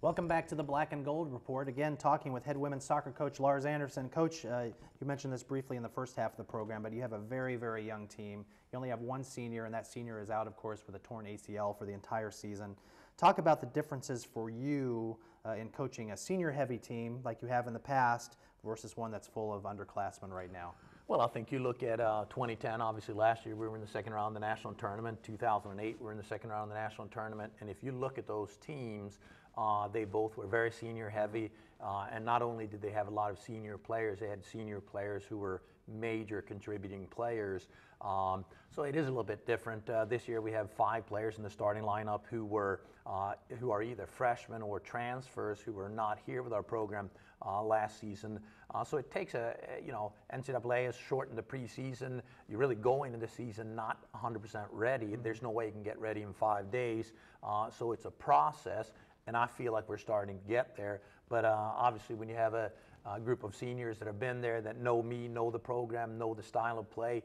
Welcome back to the Black and Gold Report. Again, talking with head women's soccer coach Lars Anderson. Coach, you mentioned this briefly in the first half of the program, but you have a very, very young team. You only have one senior, and that senior is out, of course, with a torn ACL for the entire season. Talk about the differences for you in coaching a senior-heavy team like you have in the past versus one that's full of underclassmen right now. Well, I think you look at 2010, obviously last year we were in the second round of the national tournament. 2008 we were in the second round of the national tournament. And if you look at those teams, they both were very senior heavy. And not only did they have a lot of senior players, they had senior players who were major contributing players. So it is a little bit different. This year we have 5 players in the starting lineup who are either freshmen or transfers who were not here with our program last season. So it takes NCAA has shortened the preseason. You're really going into the season not 100% ready. There's no way you can get ready in 5 days. So it's a process, and I feel like we're starting to get there. But obviously when you have a group of seniors that have been there, that know me, know the program, know the style of play,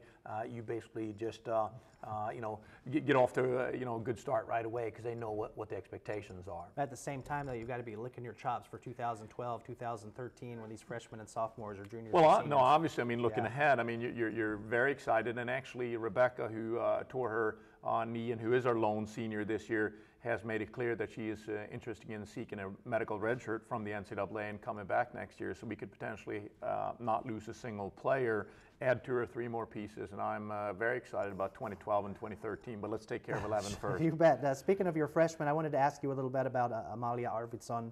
you basically just get off to a good start right away because they know what the expectations are. At the same time, though, you've got to be licking your chops for 2012, 2013 when these freshmen and sophomores or juniors. Well, no, obviously, I mean, looking ahead, I mean, you're very excited, and actually Rebecca, who tore her knee and who is our lone senior this year, has made it clear that she is interested in seeking a medical redshirt from the NCAA and coming back next year, so we could potentially not lose a single player, add 2 or 3 more pieces, and I'm very excited about 2012 and 2013, but let's take care of 11 first. You bet. Speaking of your freshmen, I wanted to ask you a little bit about Amalia Arvidsson,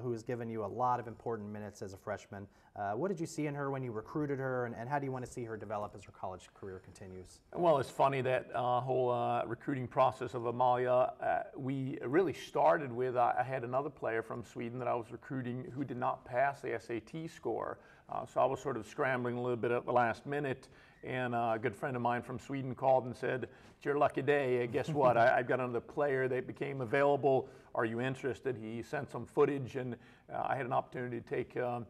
who has given you a lot of important minutes as a freshman. What did you see in her when you recruited her, and how do you want to see her develop as her college career continues? Well, it's funny that whole recruiting process of Amalia, we really started with, I had another player from Sweden that I was recruiting who did not pass the SAT score. So I was sort of scrambling a little bit at the last minute, and a good friend of mine from Sweden called and said, "It's your lucky day. Guess what? I've got another player that became available. Are you interested?" He sent some footage, and I had an opportunity to take a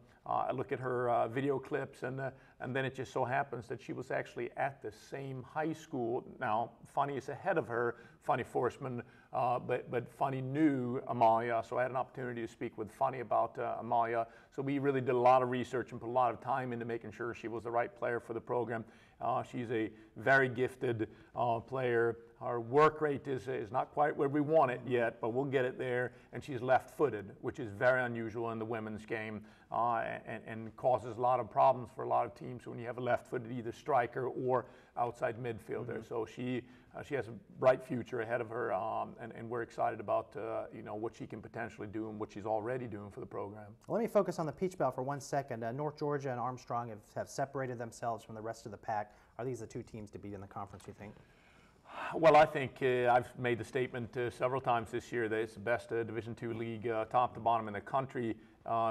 look at her video clips, and then it just so happens that she was actually at the same high school. Now, Funny is ahead of her, Funny Forsman, but Funny knew Amalia, so I had an opportunity to speak with Funny about Amalia. So we really did a lot of research and put a lot of time into making sure she was the right player for the program. She's a very gifted player. Our work rate is not quite where we want it yet, but we'll get it there. And she's left-footed, which is very unusual in the women's game and causes a lot of problems for a lot of teams when you have a left-footed either striker or outside midfielder. So she has a bright future ahead of her, and we're excited about what she can potentially do and what she's already doing for the program. Well, let me focus on the Peach Belt for 1 second. North Georgia and Armstrong have separated themselves from the rest of the pack. Are these the 2 teams to beat in the conference, you think? Well, I think I've made the statement several times this year that it's the best Division II league, top to bottom in the country.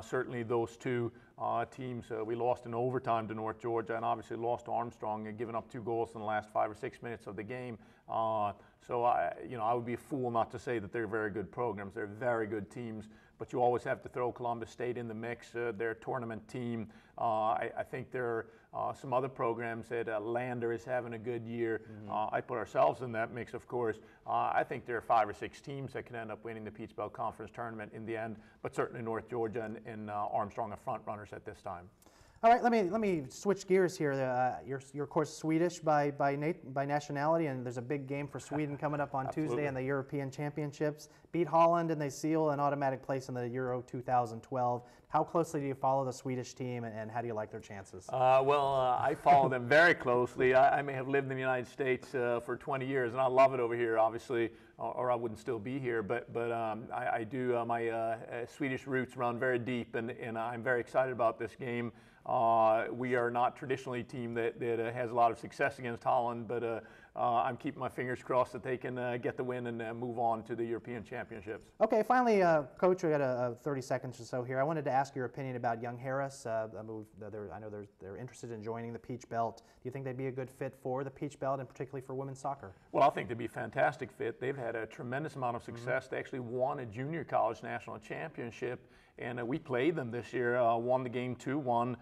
Certainly those 2 teams, we lost in overtime to North Georgia and obviously lost to Armstrong and given up 2 goals in the last 5 or 6 minutes of the game. So I would be a fool not to say that they're very good programs. They're very good teams, but you always have to throw Columbus State in the mix. They're a tournament team. I think there are some other programs that Lander is having a good year. I put ourselves in that mix, of course. I think there are 5 or 6 teams that can end up winning the Peach Belt Conference tournament in the end, but certainly North Georgia and Armstrong are front runners at this time. All right, let me switch gears here. You're of course Swedish by nationality, and there's a big game for Sweden coming up on Tuesday in the European Championships. Beat Holland, and they seal an automatic place in the Euro 2012. How closely do you follow the Swedish team, and how do you like their chances? I follow them very closely. I may have lived in the United States for 20 years, and I love it over here, obviously, or I wouldn't still be here. But I do. My Swedish roots run very deep, and I'm very excited about this game. We are not traditionally a team that has a lot of success against Holland, but I'm keeping my fingers crossed that they can get the win and move on to the European Championships. Okay, finally, Coach, we got 30 seconds or so here. I wanted to ask your opinion about Young Harris. I know they're interested in joining the Peach Belt. Do you think they'd be a good fit for the Peach Belt, and particularly for women's soccer? Well, I think they'd be a fantastic fit. They've had a tremendous amount of success. They actually won a junior college national championship, and we played them this year, won the game 2-1,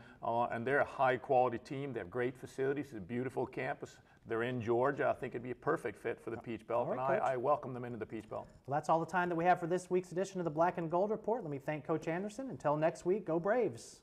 and they're a high-quality team. They have great facilities, it's a beautiful campus, they're in Georgia, I think it'd be a perfect fit for the Peach Belt, All right, and Coach. I welcome them into the Peach Belt. Well, that's all the time that we have for this week's edition of the Black and Gold Report. Let me thank Coach Anderson. Until next week, go Braves.